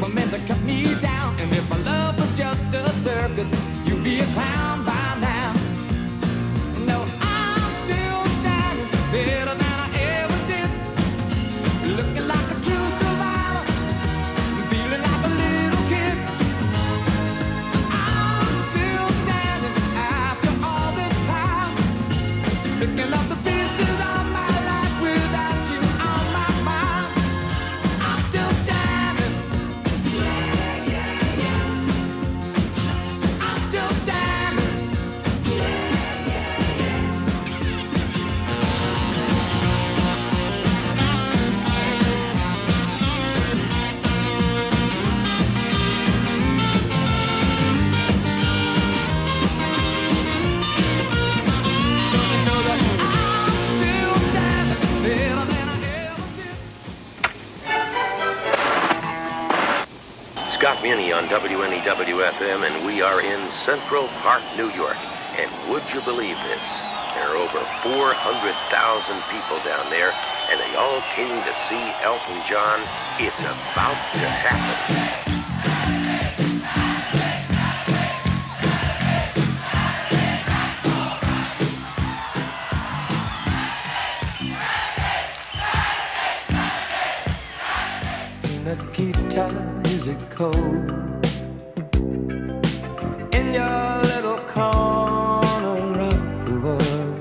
were meant to cut me down. And if my love was just a circus, you'd be a clown by now. No, I'm still standing better than I ever did, looking like a true survivor, feeling like a little kid. I'm still standing after all this time, picking up the pieces of my life without you on my mind. I'm still standing. Yeah, yeah, yeah. I'm still standing. Yeah, yeah, yeah. Know that I'm still standing better than I ever did. Scott Muni on WNEW-FM, and we are in Central Park, New York. And would you believe this? There are over 400,000 people down there, and they all came to see Elton John. It's about to happen. Nikita, is it cold in your little corner of the world?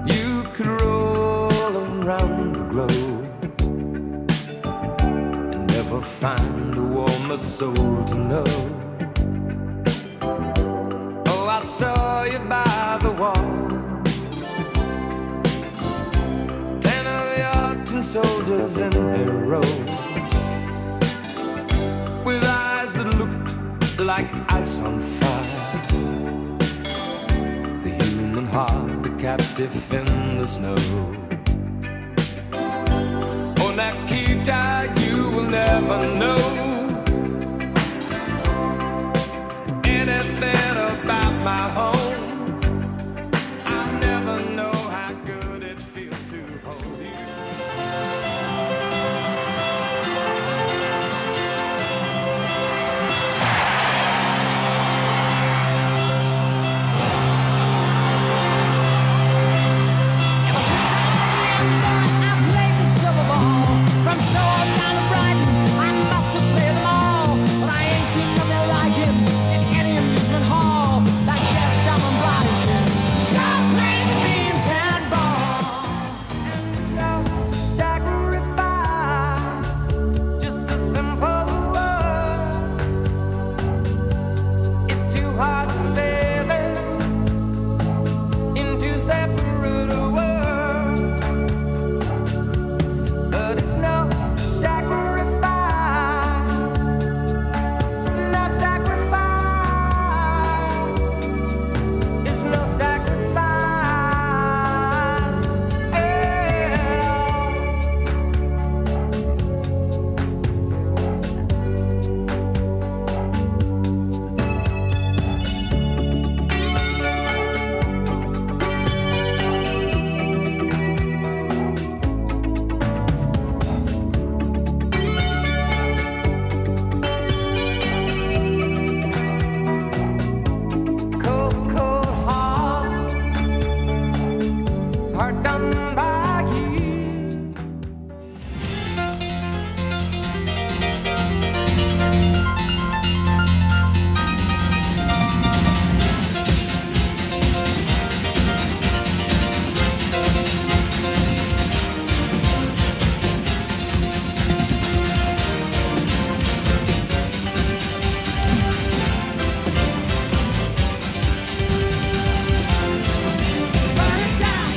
You could roll around the globe and never find a warmer soul to know. Oh, I saw you by the wall, 10 of your tin soldiers in a row, with eyes that looked like ice on fire. The human heart, a captive in the snow. Oh, Nikita, you will never know anything about my home. I'll never know how good it feels to hold you. From shore down to Brighton, I must have played them all, but I ain't seen nothing like him in any amusement hall. That Jeff Diamond body shit, sure played the mean pan ball. And it's no sacrifice, just a simple word. It's too hard to live in two separate worlds, but it's no sacrifice, no sacrifice. It's no sacrifice at all. Cold, cold heart done by you. Burn it down.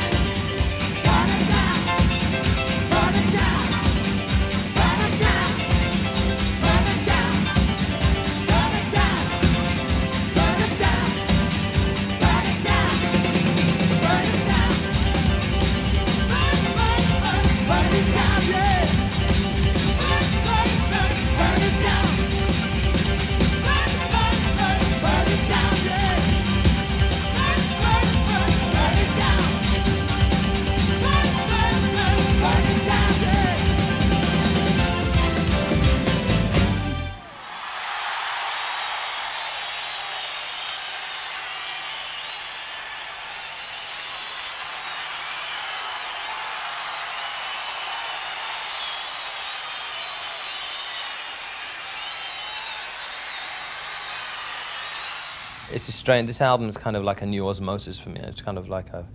It's strange. This album is kind of like a new osmosis for me. It's kind of like I've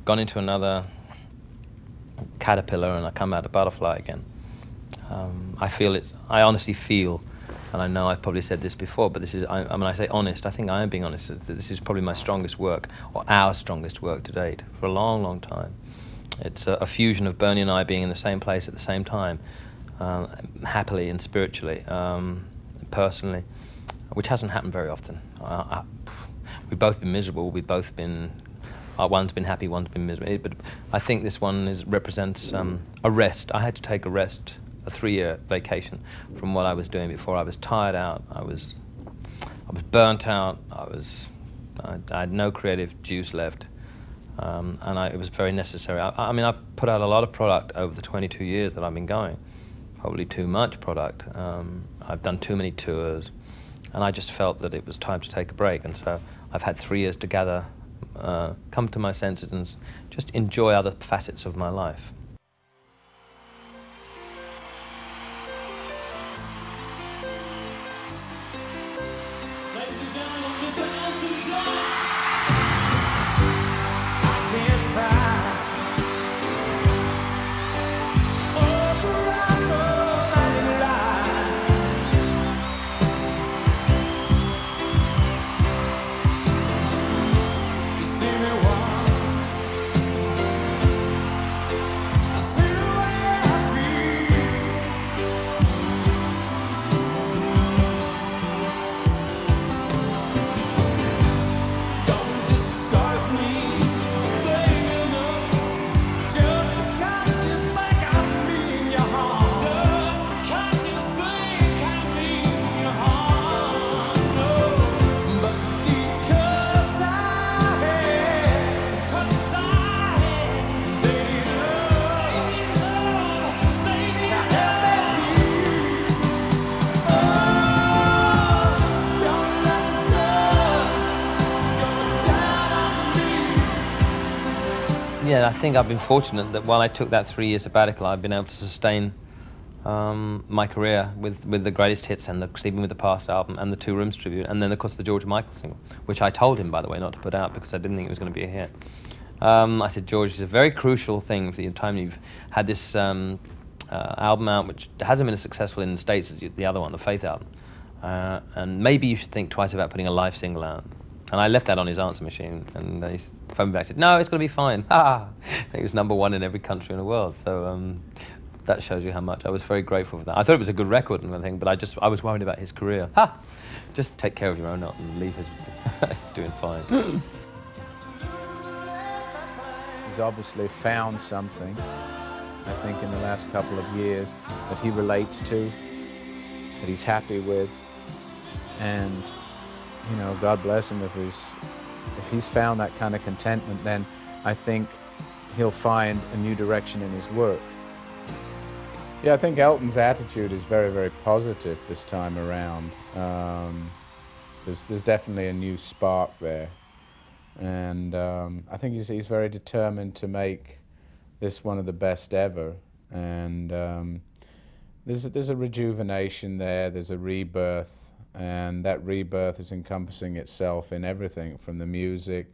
gone into another caterpillar and I come out a butterfly again. I honestly feel, and I know I've probably said this before, but this is, when I say honest, I think I am being honest, that this is probably my strongest work, or our strongest work to date, for a long, long time. It's a fusion of Bernie and I being in the same place at the same time, happily and spiritually, personally, which hasn't happened very often. We've both been miserable, we've both been, one's been happy, one's been miserable, but I think this one represents a rest. I had to take a rest, a 3-year vacation from what I was doing before. I was tired out, I was burnt out, I had no creative juice left, and it was very necessary. I mean, I put out a lot of product over the 22 years that I've been going, probably too much product. I've done too many tours, and I just felt that it was time to take a break, and so I've had 3 years to gather, come to my senses and just enjoy other facets of my life. Ladies and gentlemen, Mr. Elton John. I can't find all the right and lie. You see me walk, I see the way I feel. Don't discard me, baby, just because you think I mean you harm. Just because you think I mean you harm. No, but these cuts I had, they to help me heal. Oh, don't let the sun go down on me. Yeah, I think I've been fortunate that while I took that 3-year sabbatical, I've been able to sustain my career with the greatest hits and the Sleeping with the Past album and the Two Rooms tribute, and then of course the George Michael single, which I told him, by the way, not to put out because I didn't think it was going to be a hit. I said, George, it's a very crucial thing for the time you've had this album out, which hasn't been as successful in the States as the other one, the Faith album, and maybe you should think twice about putting a live single out. And I left that on his answer machine, and he phoned me back and said, no, it's going to be fine. Ah! It was #1 in every country in the world, so that shows you how much I was very grateful for that. I thought it was a good record and everything, but I was worried about his career. Ha! Just take care of your own art and leave his. He's doing fine. He's obviously found something, I think, in the last couple of years that he relates to, that he's happy with, and you know, God bless him if he's found that kind of contentment, then I think he'll find a new direction in his work. Yeah, I think Elton's attitude is very, very positive this time around. There's definitely a new spark there, and I think he's very determined to make this one of the best ever. And there's a rejuvenation there. There's a rebirth. And that rebirth is encompassing itself in everything, from the music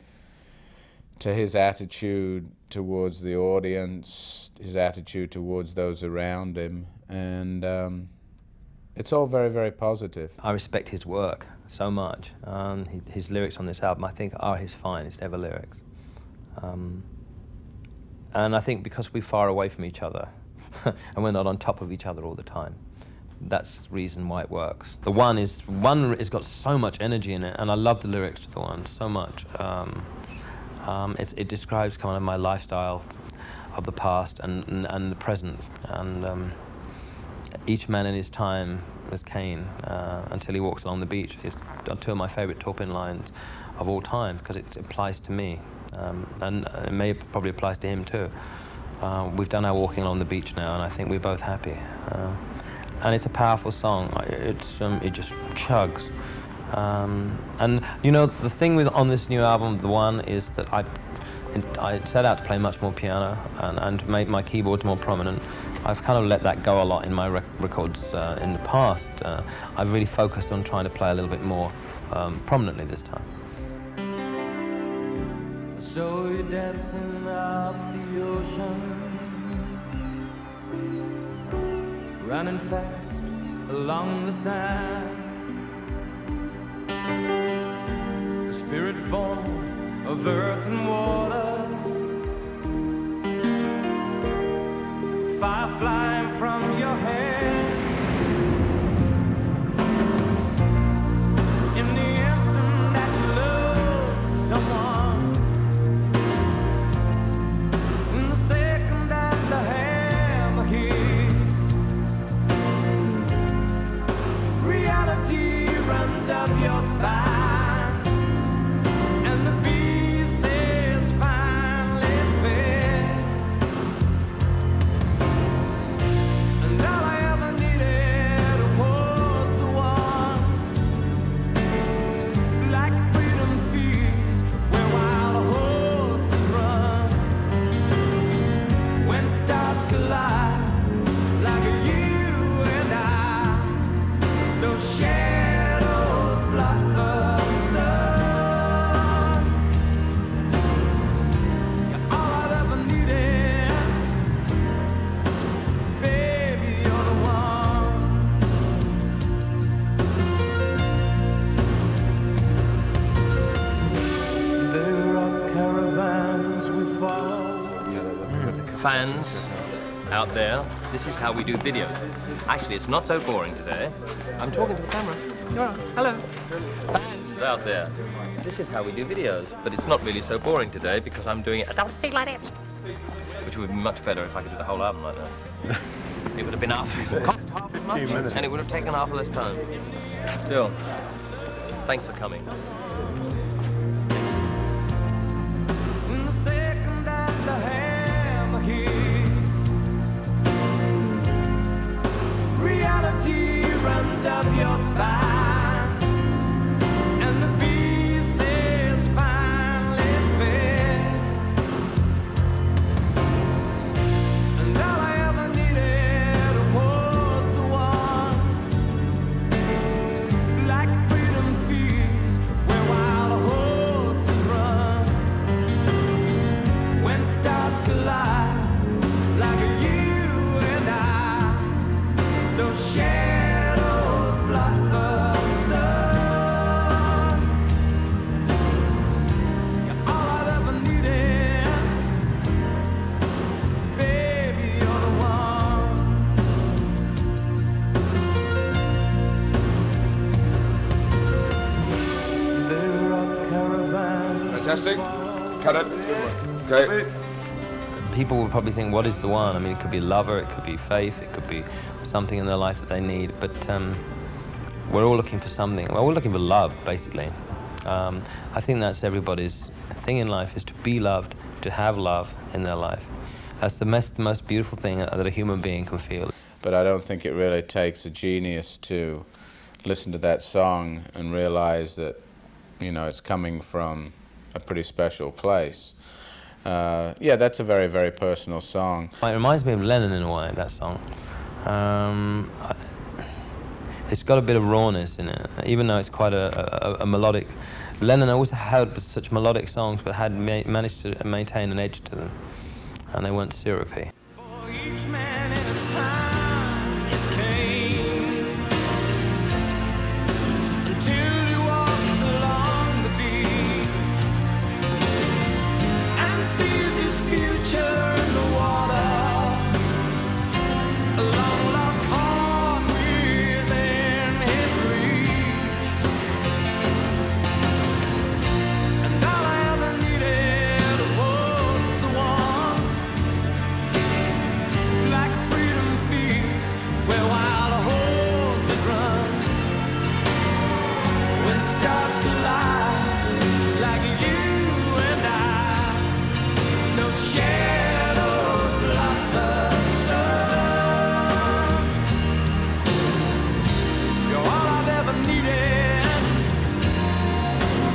to his attitude towards the audience, his attitude towards those around him, and it's all very, very positive. I respect his work so much. His lyrics on this album, I think, are his finest ever lyrics. And I think because we're far away from each other, and we're not on top of each other all the time, that's the reason why it works. The one has got so much energy in it, and I love the lyrics to the one so much. It describes kind of my lifestyle of the past and the present, and each man in his time was Cain until he walks along the beach. It's two of my favorite top-in lines of all time because it applies to me, and it probably applies to him too. We've done our walking along the beach now, and I think we're both happy. And it's a powerful song. It just chugs. And you know, the thing on this new album, The One, is that I set out to play much more piano and make my keyboards more prominent. I've kind of let that go a lot in my records in the past. I've really focused on trying to play a little bit more prominently this time. So you're dancing up the ocean, running fast along the sand, a spirit born of earth and water, fire flying from your hands. In the instant that you love someone, in the second that the hammer hits, reality runs up your spine, and the beast is finally fed. And all I ever needed was the one, like freedom feeds where wild horses run. When stars collide, like you and I, those shadows block the sun. You're all I've ever needed, baby, you're the one. There are caravans we follow. Fans out there, this is how we do videos. Actually, it's not so boring today. I'm talking to the camera. Hello. Fans out there, this is how we do videos. But it's not really so boring today because I'm doing it like this. Which would be much better if I could do the whole album like that. It would have been cost half as much, and it would have taken half less time. Still, thanks for coming. In the second that the hammer hits, reality runs up your spine, and the beast is finally fed. And all I ever needed was the one, like freedom feeds where wild horses run. When stars collide, like you and I, those shadows block the sun. You're all I've ever needed, baby, you're the one. There are caravans. Fantastic. Cut it. Okay. People will probably think, what is the one? I mean, it could be lover, it could be faith, it could be something in their life that they need, but we're all looking for something. Well, we're looking for love, basically. I think that's everybody's thing in life, is to be loved, to have love in their life. That's the most beautiful thing that a human being can feel. But I don't think it really takes a genius to listen to that song and realize that, you know, it's coming from a pretty special place. Yeah, that's a very, very personal song. It reminds me of Lennon in a way, that song. It's got a bit of rawness in it, even though it's quite a melodic. Lennon always had such melodic songs, but had managed to maintain an edge to them, and they weren't syrupy. For each man in his time is came, until he walks along the beach and sees his future in the water, a long lost heart within his reach. And all I ever needed was the one, like freedom feeds where wild horses run. When stars collide, like you and I, no shadows block the sun. You're all I've ever needed.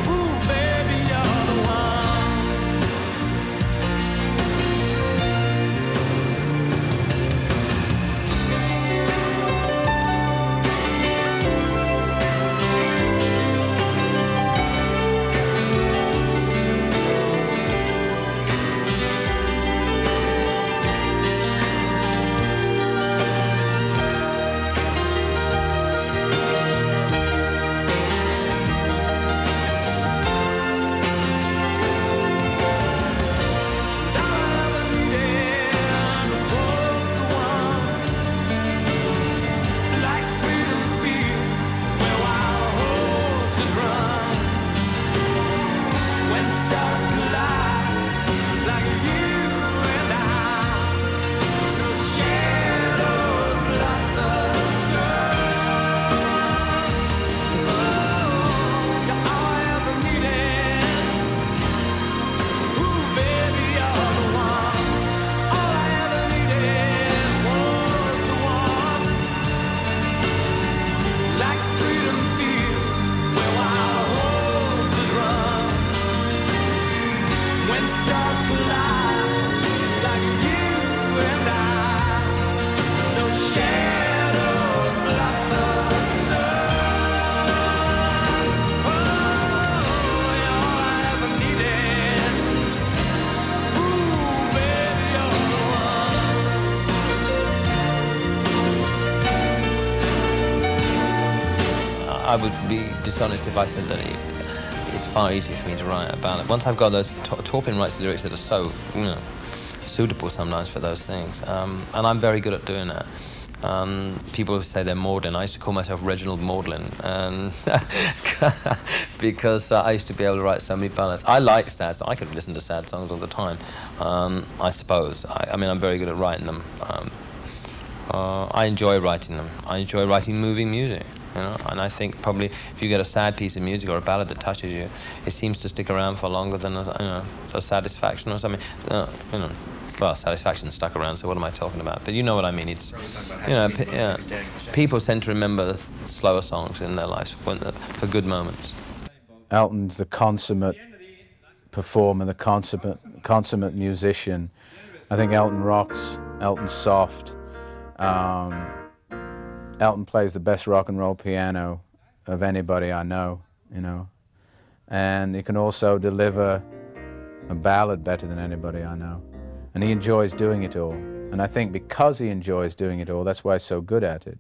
Ooh, baby, you're the one. I would be dishonest if I said that it's far easier for me to write a ballad. Once I've got those, Taupin writes lyrics that are so, you know, suitable sometimes for those things, and I'm very good at doing that. People say they're maudlin. I used to call myself Reginald Maudlin, because I used to be able to write so many ballads. I like sad songs. I could listen to sad songs all the time, I suppose. I mean, I'm very good at writing them. I enjoy writing them. I enjoy writing moving music, you know, and I think probably if you get a sad piece of music or a ballad that touches you, it seems to stick around for longer than a Satisfaction or something. You know. Well, Satisfaction stuck around, so what am I talking about? But you know what I mean. It's, you know, people tend to remember the slower songs in their lives for good moments. Elton's the consummate performer, the consummate musician. I think Elton rocks, Elton's soft. Elton plays the best rock and roll piano of anybody I know, you know. And he can also deliver a ballad better than anybody I know. And he enjoys doing it all. And I think because he enjoys doing it all, that's why he's so good at it.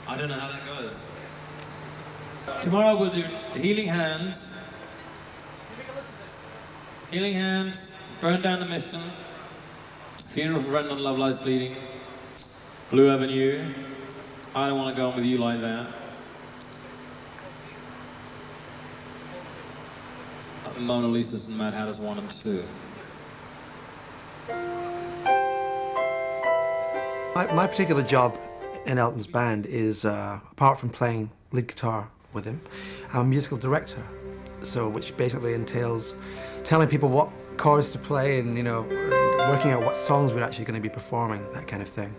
I don't know how that goes. Tomorrow we'll do Healing Hands. Healing Hands, Burn Down the Mission, Funeral for a Friend on Love Lies Bleeding, Blue Avenue, I Don't Want to Go On With You Like That, Mona Lisa's and Mad Hatters 1 and 2. My particular job in Elton's band is, apart from playing lead guitar with him, I'm a musical director, so which basically entails telling people what chords to play and, you know, working out what songs we're actually going to be performing, that kind of thing.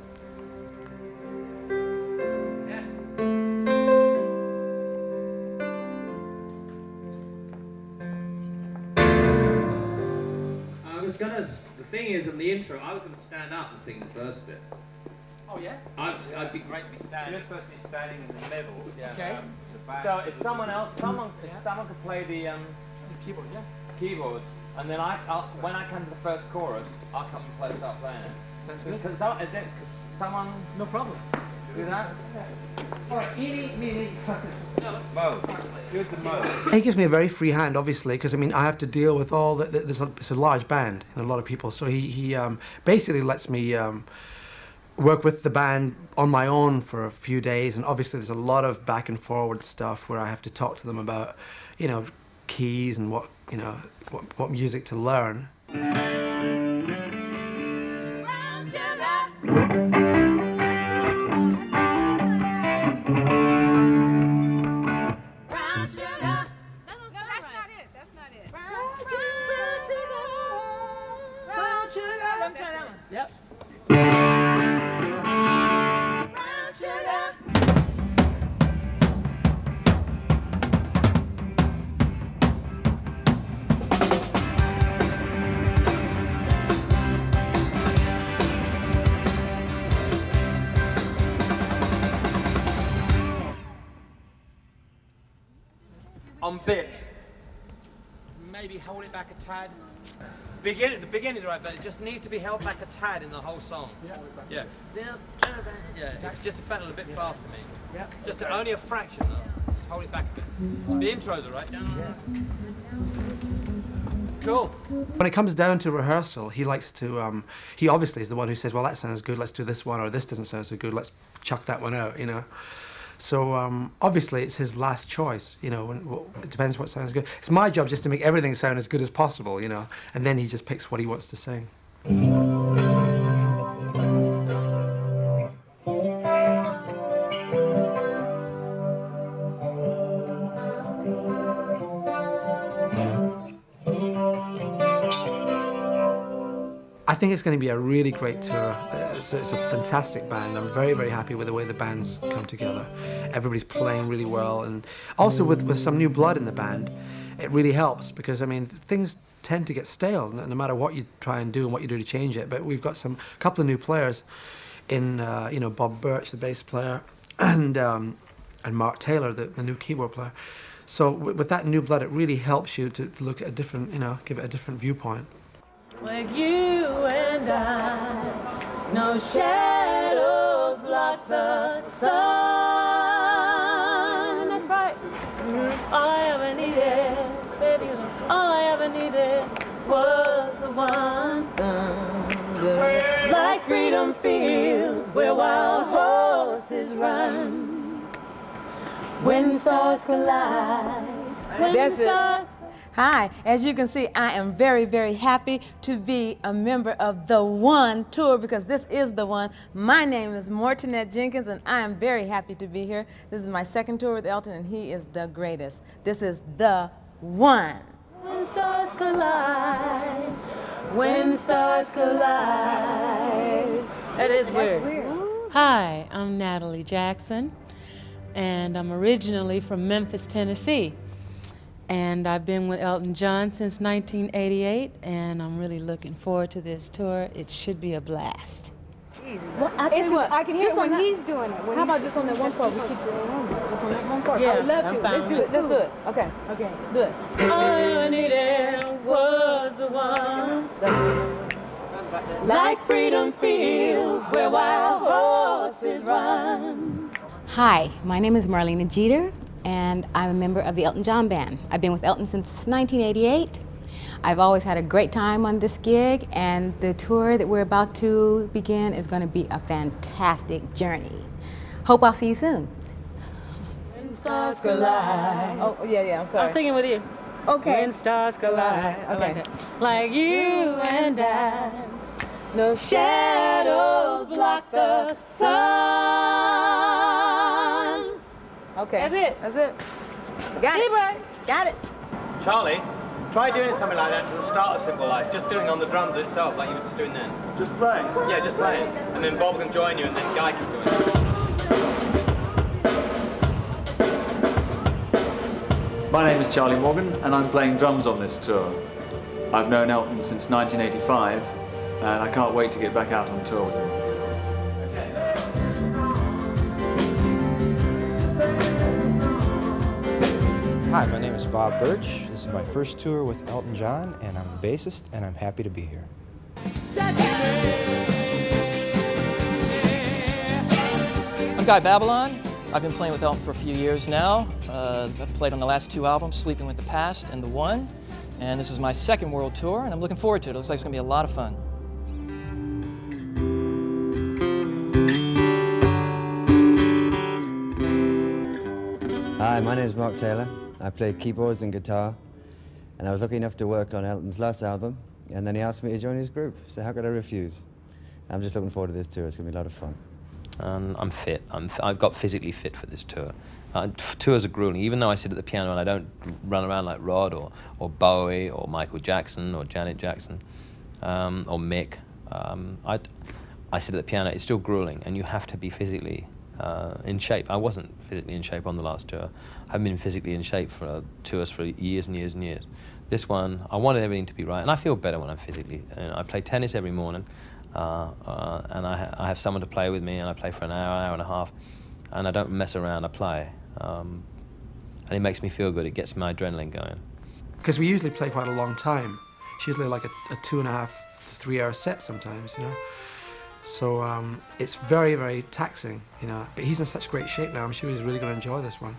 The thing is, on the intro, I was going to stand up and sing the first bit. Oh yeah? I'd be great to be standing. You're supposed to be standing in the middle. Yeah. Okay. So if someone could play the keyboard, yeah. Keyboard, and then when I come to the first chorus, I'll come and start playing it. Sounds good. Could someone? No problem. Do that. All right, eeny, meeny, Mo. Do the Mo. He gives me a very free hand, obviously, because I mean I have to deal with all the. It's a large band and a lot of people, so he basically lets me work with the band on my own for a few days, and obviously there's a lot of back and forward stuff where I have to talk to them about, you know, keys and what, you know, what music to learn. Yep. On bit, maybe hold it back a tad. The beginning's right, but it just needs to be held back a tad in the whole song. Yeah. Yeah. Yeah. Just a little bit fast to me. Yeah. Just only a fraction though. Just hold it back a bit. The intros are right. Cool. When it comes down to rehearsal, he likes to, he obviously is the one who says, well, that sounds good, let's do this one, or this doesn't sound so good, let's chuck that one out, you know. So obviously it's his last choice, you know, it depends what sounds good. It's my job just to make everything sound as good as possible, you know, and then he just picks what he wants to sing. I think it's going to be a really great tour. It's a fantastic band. I'm very, very happy with the way the band's come together. Everybody's playing really well, and also with some new blood in the band, it really helps because, I mean, things tend to get stale no matter what you try and do and what you do to change it. But we've got a couple of new players in, you know, Bob Birch, the bass player, and Mark Taylor, the new keyboard player. So with that new blood, it really helps you to look at a different, you know, give it a different viewpoint. Like you and I, no shadows block the sun. That's right. All I ever needed, baby, all I ever needed was the one. Like freedom fields where wild horses run. When stars collide, when stars. Hi, as you can see, I am very, very happy to be a member of the One Tour because this is the one. My name is Mortonette Jenkins and I am very happy to be here. This is my second tour with Elton and he is the greatest. This is the one. When stars collide, when stars collide. That is weird. Hi, I'm Natalie Jackson and I'm originally from Memphis, Tennessee. And I've been with Elton John since 1988, and I'm really looking forward to this tour. It should be a blast. Easy. Well, I tell you what, I can hear it when he's doing it. How about just on that one part? We keep it on just on that one part. Yeah, I would love to. Let's do it. Let's do it. Okay. Okay. Do it. All I needed was the one. Like freedom fields where wild horses run. Hi, my name is Marlena Jeter, and I'm a member of the Elton John Band. I've been with Elton since 1988. I've always had a great time on this gig, and the tour that we're about to begin is going to be a fantastic journey. Hope I'll see you soon. When stars collide. Oh, yeah, I'm sorry. I'm singing with you. Okay. When stars collide. Okay. I like that. Like you and I, no shadows block the sun. Okay. That's it. That's it. Got it. Got it. Charlie, try doing something like that to the start of Simple Life, just doing on the drums itself, like you were just doing then. Just playing? Yeah, just playing. And then Bob can join you, and then Guy can join you. My name is Charlie Morgan, and I'm playing drums on this tour. I've known Elton since 1985, and I can't wait to get back out on tour with him. Hi, my name is Bob Birch. This is my first tour with Elton John, and I'm a bassist, and I'm happy to be here. I'm Guy Babylon. I've been playing with Elton for a few years now. I've played on the last two albums, Sleeping with the Past and The One. And this is my second world tour, and I'm looking forward to it. It looks like it's going to be a lot of fun. Hi, my name is Mark Taylor. I play keyboards and guitar, and I was lucky enough to work on Elton's last album, and then he asked me to join his group, so how could I refuse? I'm just looking forward to this tour. It's going to be a lot of fun. I'm fit. I've got physically fit for this tour. Tours are grueling. Even though I sit at the piano and I don't run around like Rod or Bowie or Michael Jackson or Janet Jackson or Mick, I sit at the piano. It's still grueling, and you have to be physically in shape. I wasn't physically in shape on the last tour. I've been physically in shape for tours for years and years and years. This one, I wanted everything to be right, and I feel better when I'm physically. I play tennis every morning, and I have someone to play with me, and I play for an hour and a half, and I don't mess around. I play, and it makes me feel good. It gets my adrenaline going. Because we usually play quite a long time. It's usually like a 2.5 to 3 hour set sometimes, you know. So it's very, very taxing, you know. But he's in such great shape now. I'm sure he's really going to enjoy this one.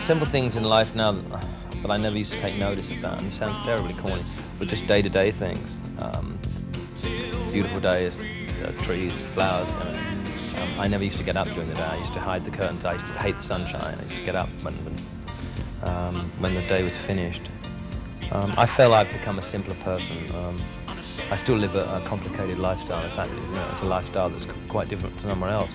simple things in life now that I never used to take notice about, and it sounds terribly corny, but just day-to-day things. Beautiful days, trees, flowers. You know. I never used to get up during the day. I used to hide the curtains. I used to hate the sunshine. I used to get up when the day was finished. I feel I've become a simpler person. I still live a complicated lifestyle. In fact, it's a lifestyle that's quite different to somewhere else.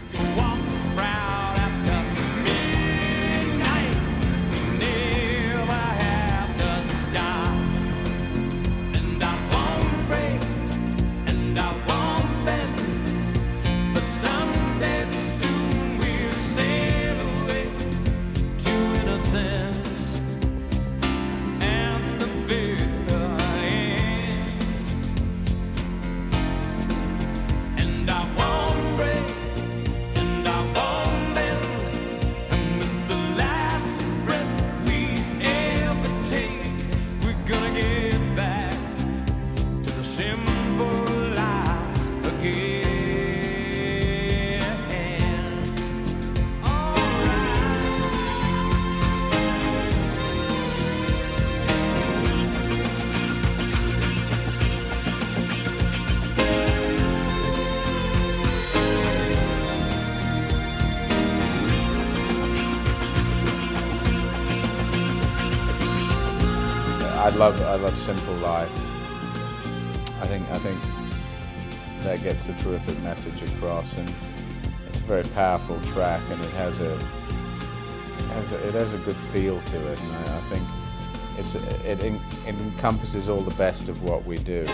I love simple life. I think that gets a terrific message across, and it's a very powerful track, and it has a good feel to it, and I think it encompasses all the best of what we do.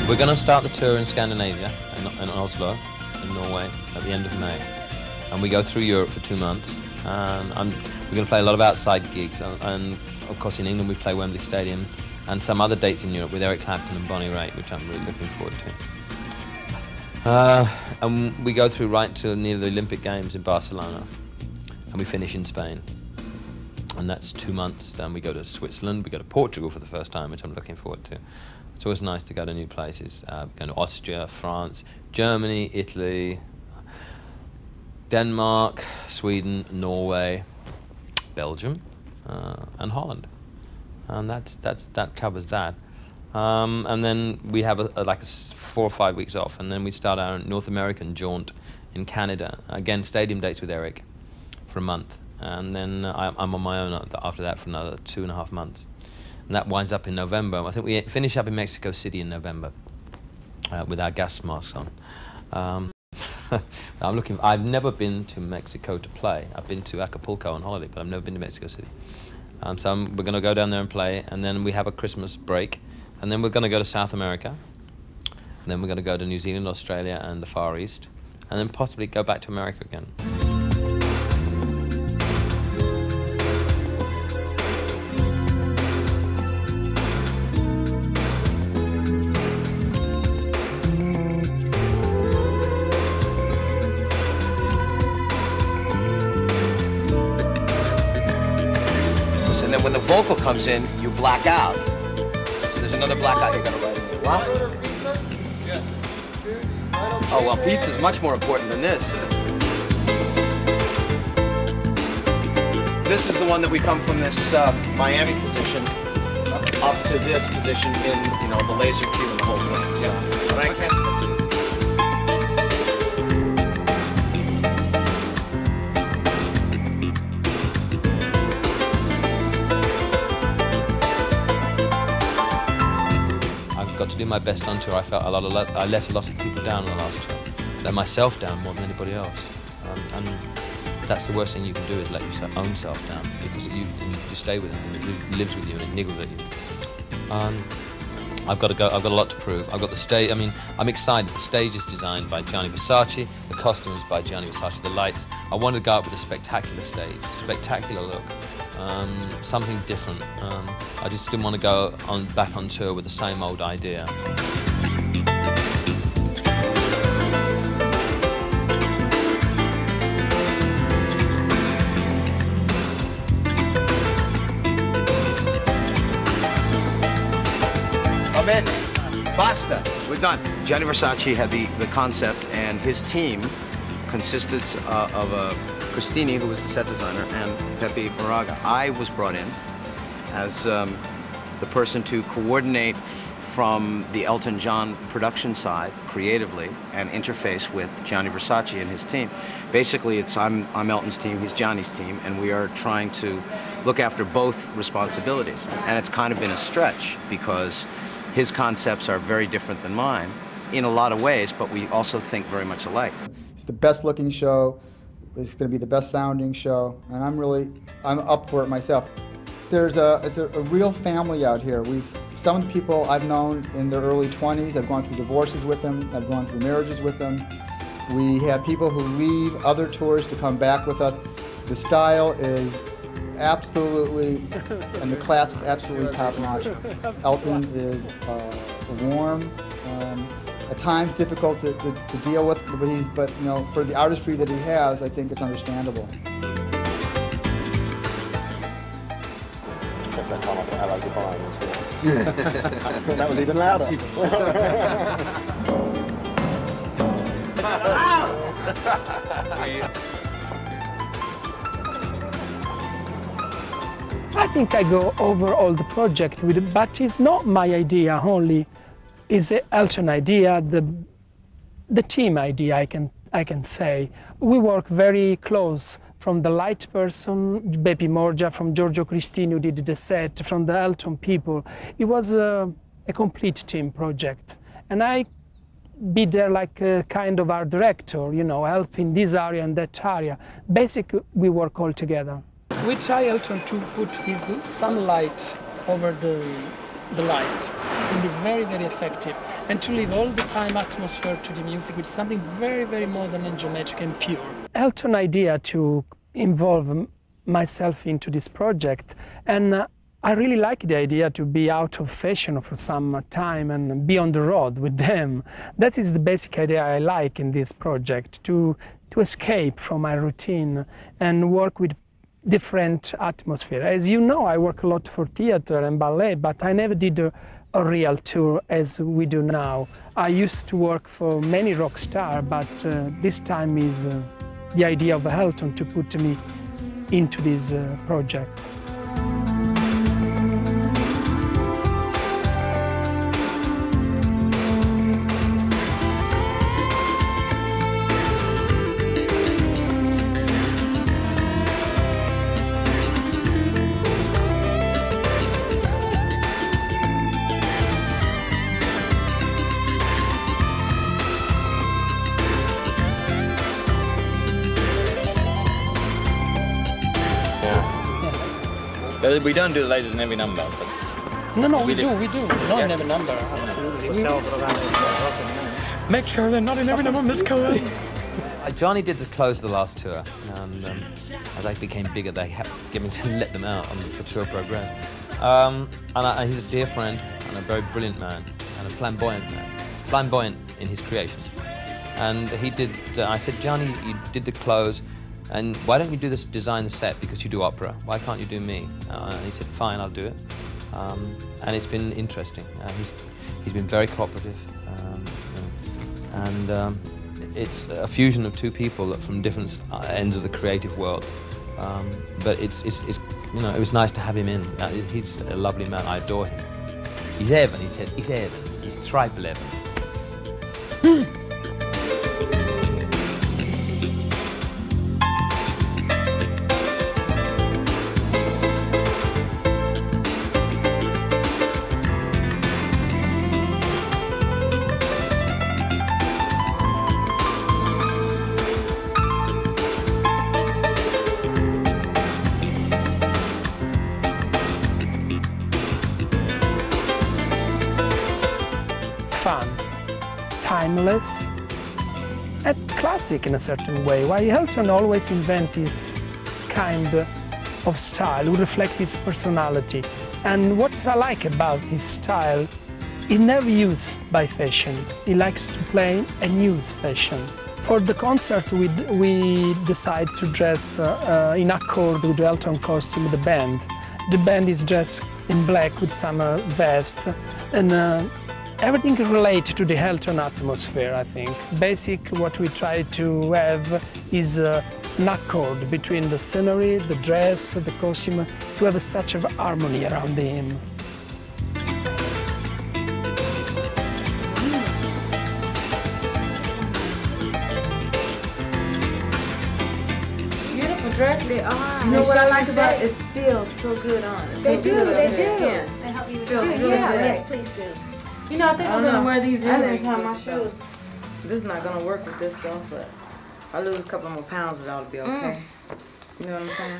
We're going to start the tour in Scandinavia, in Oslo, in Norway, at the end of May. And we go through Europe for 2 months. And we're going to play a lot of outside gigs. And of course in England we play Wembley Stadium, and some other dates in Europe with Eric Clapton and Bonnie Raitt, which I'm really looking forward to. And we go through right to near the Olympic Games in Barcelona. And we finish in Spain. And that's 2 months. And we go to Switzerland, we go to Portugal for the first time, which I'm looking forward to. It's always nice to go to new places. Going to Austria, France, Germany, Italy, Denmark, Sweden, Norway, Belgium, and Holland. And that covers that. And then we have like 4 or 5 weeks off, and then we start our North American jaunt in Canada. Again, stadium dates with Eric for a month. And then I'm on my own after that for another 2.5 months. And that winds up in November. I think we finish up in Mexico City in November with our gas masks on. I've never been to Mexico to play. I've been to Acapulco on holiday, but I've never been to Mexico City. So we're going to go down there and play, and then we have a Christmas break, and then we're going to go to South America, and then we're going to go to New Zealand, Australia, and the Far East, and then possibly go back to America again. vocal comes in, you black out. So there's another blackout you're gonna write in there. What? Yes. Oh, well, pizza's much more important than this. This is the one that we come from this Miami position up to this position in, you know, the laser cue and the whole thing. So, but I can't skip to it. Got to do my best on tour. I felt I let a lot of people down on the last tour. I let myself down more than anybody else. And that's the worst thing you can do, is let your own self down, because you stay with it and it lives with you and it niggles at you. I've got to go. I've got a lot to prove. I've got the stage. I mean, I'm excited. The stage is designed by Gianni Versace. The costumes by Gianni Versace. The lights. I wanted to go out with a spectacular stage, spectacular look. Something different. I just didn't want to go back on tour with the same old idea. Amen. Basta. We're done. Gianni Versace had the concept, and his team consisted of Christini, who was the set designer, and Pepe Moraga. I was brought in as the person to coordinate from the Elton John production side creatively and interface with Gianni Versace and his team. Basically, I'm Elton's team, he's Gianni's team, and we are trying to look after both responsibilities. And it's kind of been a stretch because his concepts are very different than mine in a lot of ways, but we also think very much alike. It's the best looking show. It's going to be the best sounding show, and I'm up for it myself. It's a real family out here. Some of the people I've known in their early 20s, I've gone through divorces with them, I've gone through marriages with them. We have people who leave other tours to come back with us. The style is absolutely, and the class is absolutely top-notch. Elton is warm, at times difficult to deal with, but you know, for the artistry that he has, I think it's understandable. That time I put hello goodbye instead. That was even louder. I think I go over all the project with it, but it's not my idea only. It's the Elton idea, the team idea, I can say. We work very close. From the light person, Bepi Morgia, from Giorgio Cristini, who did the set, from the Elton people. It was a complete team project. And I be there like a kind of art director, you know, helping this area and that area. Basically, we work all together. We try Elton to put his sunlight over the light and be very, very effective. And to leave all the time atmosphere to the music with something very, very modern and geometric and pure. Elton idea to involve myself into this project, and I really like the idea to be out of fashion for some time and be on the road with them. That is the basic idea I like in this project, to escape from my routine and work with different atmosphere. As you know, I work a lot for theater and ballet, but I never did a real tour as we do now. I used to work for many rock stars, but this time is the idea of Elton to put me into this project. We don't do the lasers in every number. But no, we do. Not in every number, absolutely. Make sure they're not in every number, Miss Cohen. Johnny did the close of the last tour, and as I became bigger, they kept giving to let them out as the tour progressed. He's a dear friend and a very brilliant man and a flamboyant man, flamboyant in his creations. And he did. I said, Johnny, you did the close. and why don't you do this, design the set, because you do opera, why can't you do me? And he said, fine, I'll do it. And it's been interesting. He's been very cooperative, and it's a fusion of two people from different ends of the creative world. But it's you know, it was nice to have him in. He's a lovely man. I adore him. He's Evan. He says he's Evan. He's triple Evan. Fun, timeless, and classic in a certain way. Why Elton always invents his kind of style, who reflect his personality. And what I like about his style, he never used by fashion. He likes to play and use fashion. For the concert, we decide to dress in accord with the Elton costume of the band. The band is dressed in black with some vest, and everything relates to the Elton atmosphere, I think. Basic, what we try to have is an accord between the scenery, the dress, the costume, to have such of harmony around him. Beautiful dress. They are. You know what I like about it? It feels so good on it. They do, they do. Skin. They help you with Feels it. really Yeah, good. yes, please do. You know, I think I'm gonna wear these earrings. I didn't tie my with them. shoes. This is not gonna work with this though, but if I lose a couple more pounds, it ought to be okay. You know what I'm saying?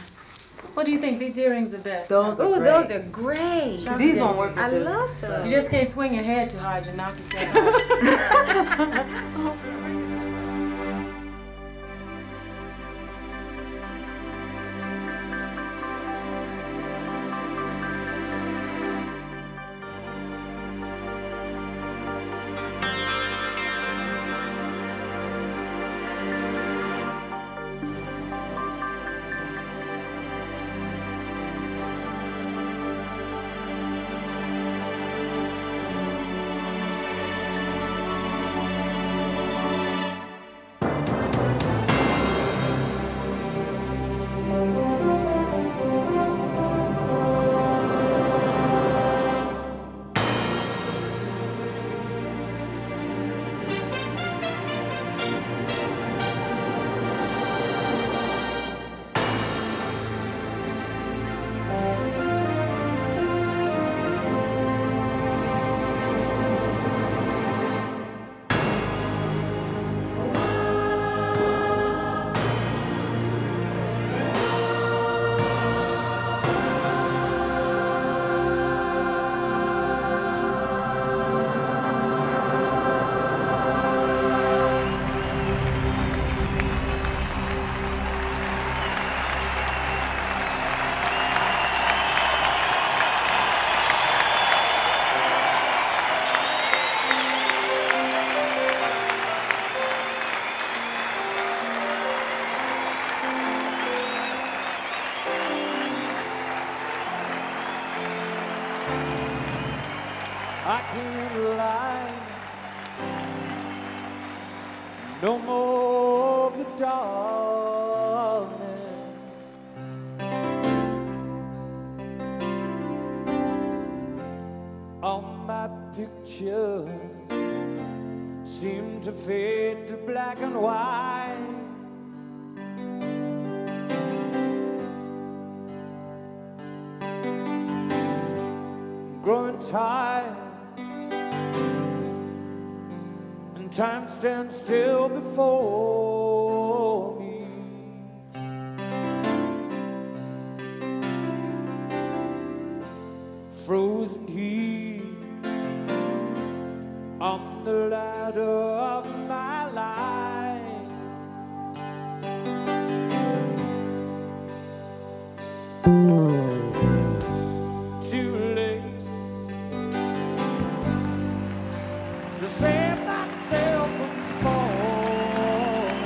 What do you think? These earrings are best? Those are Ooh, great. those are great. See, these won't work with I this. love those. You just can't swing your head too hard, you knock yourself out. I can't lie. No more of your darkness. All my pictures seem to fade to black and white. Growing tired, and time stands still before me. Frozen heat on the ladder of my life. Too late to save myself from falling.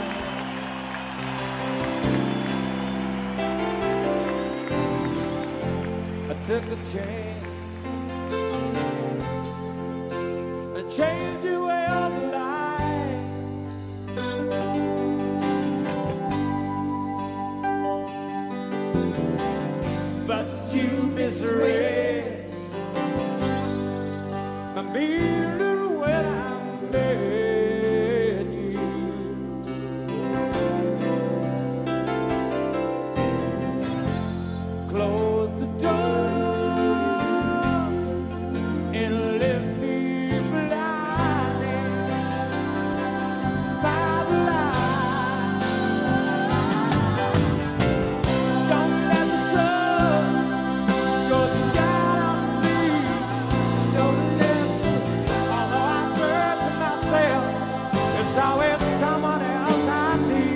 took a chance and changed your way of life. But you misread my meaning when I met you. Close the door and left me blinded by the light. Don't let the sun go down on me. Don't let the, although I said to myself, it's always someone else I see.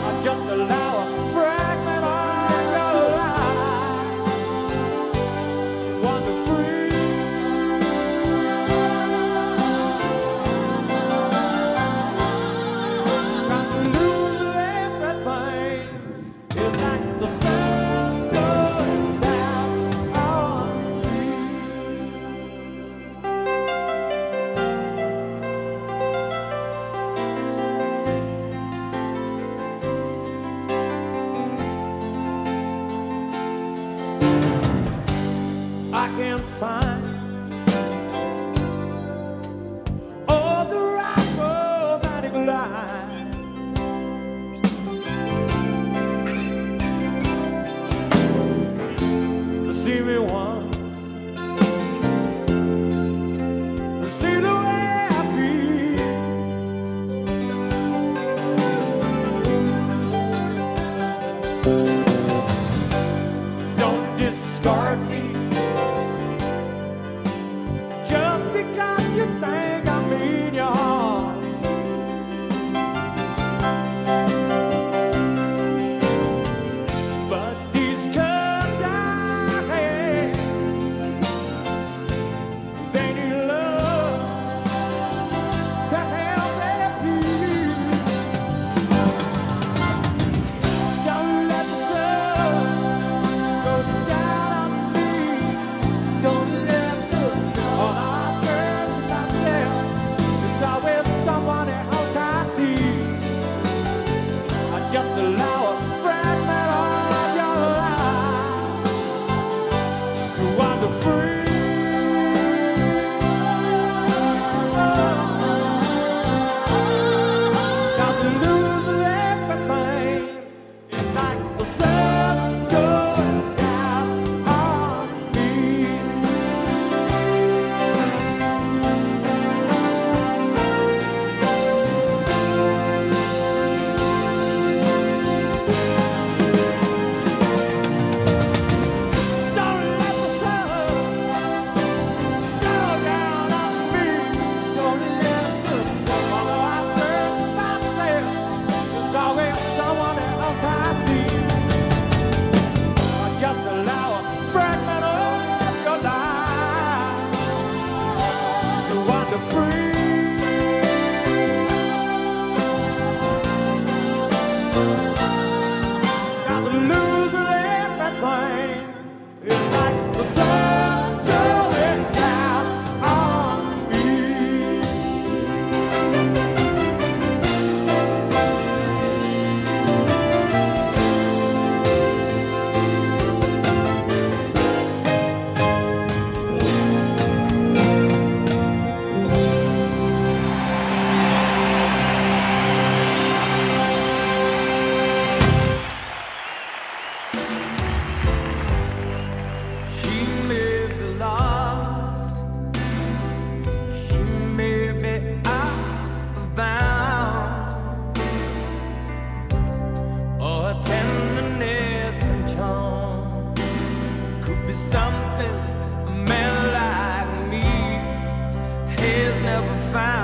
I just allow a fragment of your life to wander free. Trying to lose everything is like the sun going down on me. I can't find all the right romantic line. See me once and see the way I feel. Don't discard me just because you think I mean your harm. But these curves I had, they need love to help them heal. Don't let the sun go down on me. Don't let the sun. All I said to myself is always someone else I see. I just allow a fragment of your life to wander free. Got to lose everything. It's like the sun going down on me. Don't let the sun go down on me. Don't let the sun. Although I said myself, there's always someone else I see. I just allow a fragment of your life to wander free. Got to lose everything. It's like the sun going down on me. She may be lost. She may be out of bounds. Or her tenderness and charm could be something a man like me has never found.